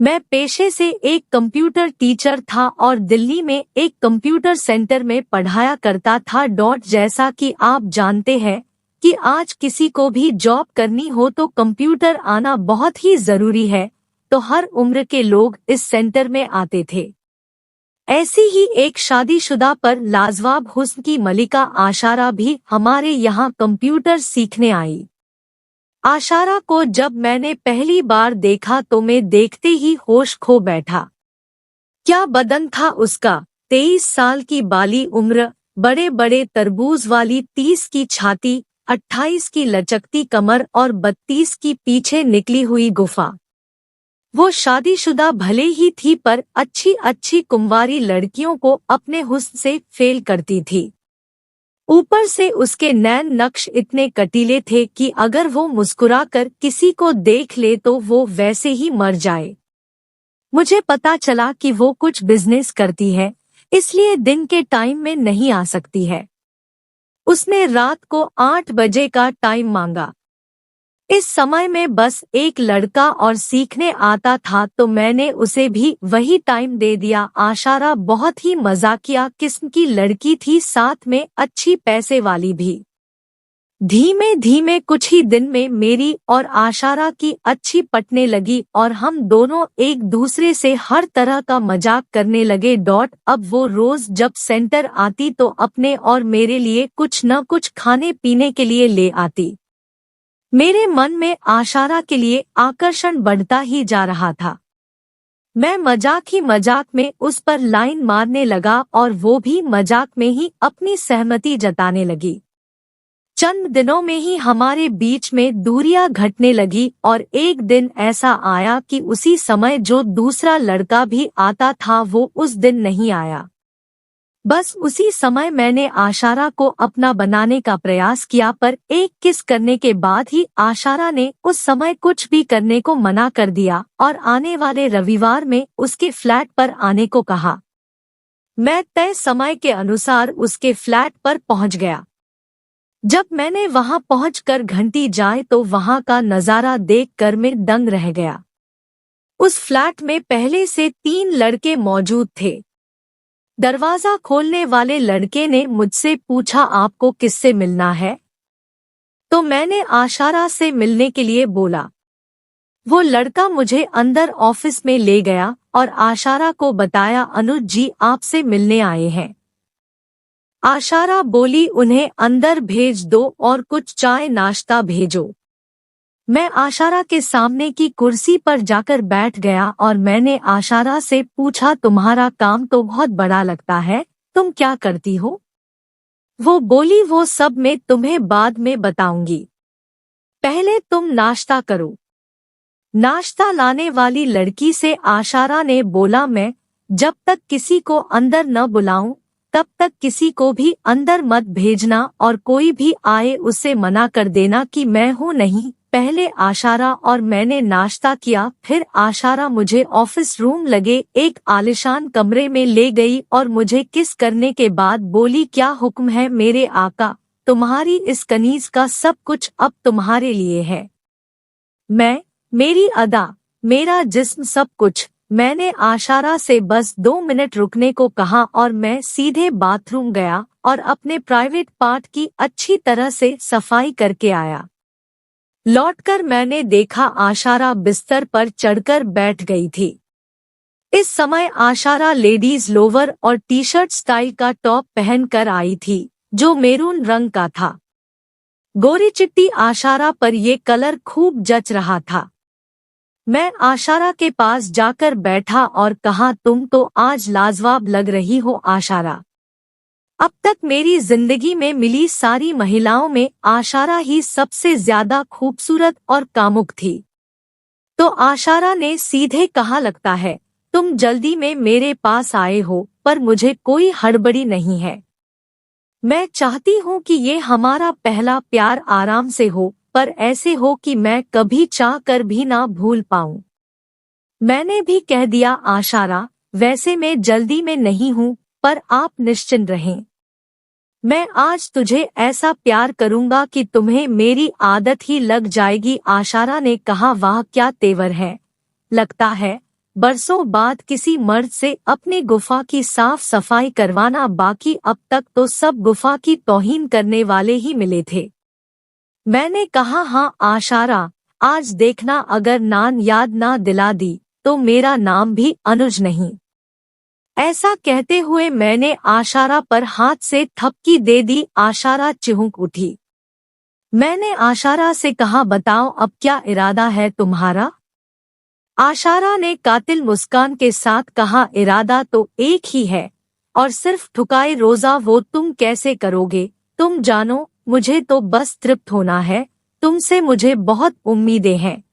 मैं पेशे से एक कंप्यूटर टीचर था और दिल्ली में एक कंप्यूटर सेंटर में पढ़ाया करता था। जैसा कि आप जानते हैं कि आज किसी को भी जॉब करनी हो तो कंप्यूटर आना बहुत ही जरूरी है, तो हर उम्र के लोग इस सेंटर में आते थे। ऐसी ही एक शादीशुदा पर लाजवाब हुस्न की मलिका आशारा भी हमारे यहाँ कंप्यूटर सीखने आई। आशारा को जब मैंने पहली बार देखा तो मैं देखते ही होश खो बैठा। क्या बदन था उसका! 23 साल की बाली उम्र, बड़े बड़े तरबूज वाली 30 की छाती, 28 की लचकती कमर और 32 की पीछे निकली हुई गुफा। वो शादीशुदा भले ही थी पर अच्छी अच्छी कुंवारी लड़कियों को अपने हुस्न से फेल करती थी। ऊपर से उसके नैन नक्श इतने कटीले थे कि अगर वो मुस्कुराकर किसी को देख ले तो वो वैसे ही मर जाए। मुझे पता चला कि वो कुछ बिजनेस करती है, इसलिए दिन के टाइम में नहीं आ सकती है। उसने रात को 8 बजे का टाइम मांगा। इस समय में बस एक लड़का और सीखने आता था तो मैंने उसे भी वही टाइम दे दिया। आशारा बहुत ही मजाकिया किस्म की लड़की थी, साथ में अच्छी पैसे वाली भी। धीमे धीमे कुछ ही दिन में मेरी और आशारा की अच्छी पटने लगी और हम दोनों एक दूसरे से हर तरह का मजाक करने लगे। अब वो रोज जब सेंटर आती तो अपने और मेरे लिए कुछ न कुछ खाने पीने के लिए ले आती। मेरे मन में आशारा के लिए आकर्षण बढ़ता ही जा रहा था। मैं मजाक ही मजाक में उस पर लाइन मारने लगा और वो भी मजाक में ही अपनी सहमति जताने लगी। चंद दिनों में ही हमारे बीच में दूरियां घटने लगी और एक दिन ऐसा आया कि उसी समय जो दूसरा लड़का भी आता था वो उस दिन नहीं आया। बस उसी समय मैंने आशारा को अपना बनाने का प्रयास किया, पर एक किस करने के बाद ही आशारा ने उस समय कुछ भी करने को मना कर दिया और आने वाले रविवार में उसके फ्लैट पर आने को कहा। मैं तय समय के अनुसार उसके फ्लैट पर पहुंच गया। जब मैंने वहां पहुंचकर घंटी जाए तो वहां का नजारा देखकर मैं दंग रह गया। उस फ्लैट में पहले से 3 लड़के मौजूद थे। दरवाजा खोलने वाले लड़के ने मुझसे पूछा, आपको किससे मिलना है? तो मैंने आशारा से मिलने के लिए बोला। वो लड़का मुझे अंदर ऑफिस में ले गया और आशारा को बताया, अनुज जी आपसे मिलने आए हैं। आशारा बोली, उन्हें अंदर भेज दो और कुछ चाय नाश्ता भेजो। मैं आशारा के सामने की कुर्सी पर जाकर बैठ गया और मैंने आशारा से पूछा, तुम्हारा काम तो बहुत बड़ा लगता है, तुम क्या करती हो? वो बोली, वो सब मैं तुम्हें बाद में बताऊंगी, पहले तुम नाश्ता करो। नाश्ता लाने वाली लड़की से आशारा ने बोला, मैं जब तक किसी को अंदर न बुलाऊं तब तक किसी को भी अंदर मत भेजना और कोई भी आए उसे मना कर देना कि मैं हूं नहीं। पहले आशारा और मैंने नाश्ता किया, फिर आशारा मुझे ऑफिस रूम लगे एक आलिशान कमरे में ले गई और मुझे किस करने के बाद बोली, क्या हुक्म है मेरे आका, तुम्हारी इस कनीज का सब कुछ अब तुम्हारे लिए है। मेरी अदा, मेरा जिस्म, सब कुछ। मैंने आशारा से बस 2 मिनट रुकने को कहा और मैं सीधे बाथरूम गया और अपने प्राइवेट पार्ट की अच्छी तरह से सफाई करके आया। लौटकर मैंने देखा आशारा बिस्तर पर चढ़कर बैठ गई थी। इस समय आशारा लेडीज लोवर और टी शर्ट स्टाइल का टॉप पहनकर आई थी जो मैरून रंग का था। गोरी चिट्टी आशारा पर ये कलर खूब जच रहा था। मैं आशारा के पास जाकर बैठा और कहा, तुम तो आज लाजवाब लग रही हो आशारा। अब तक मेरी जिंदगी में मिली सारी महिलाओं में आशारा ही सबसे ज्यादा खूबसूरत और कामुक थी। तो आशारा ने सीधे कहा, लगता है तुम जल्दी में मेरे पास आए हो, पर मुझे कोई हड़बड़ी नहीं है। मैं चाहती हूँ कि ये हमारा पहला प्यार आराम से हो, पर ऐसे हो कि मैं कभी चाह कर भी ना भूल पाऊं। मैंने भी कह दिया, आशारा वैसे मैं जल्दी में नहीं हूँ, पर आप निश्चिंत रहें। मैं आज तुझे ऐसा प्यार करूंगा कि तुम्हें मेरी आदत ही लग जाएगी। आशारा ने कहा, वाह क्या तेवर है, लगता है बरसों बाद किसी मर्द से अपनी गुफा की साफ सफाई करवाना, बाकी अब तक तो सब गुफा की तौहीन करने वाले ही मिले थे। मैंने कहा, हाँ आशारा, आज देखना अगर नान याद ना दिला दी तो मेरा नाम भी अनुज नहीं। ऐसा कहते हुए मैंने आशारा पर हाथ से थपकी दे दी। आशारा चिहुक उठी। मैंने आशारा से कहा, बताओ अब क्या इरादा है तुम्हारा? आशारा ने कातिल मुस्कान के साथ कहा, इरादा तो एक ही है और सिर्फ ठुकाए रोजा वो तुम कैसे करोगे? तुम जानो, मुझे तो बस तृप्त होना है, तुमसे मुझे बहुत उम्मीदें हैं।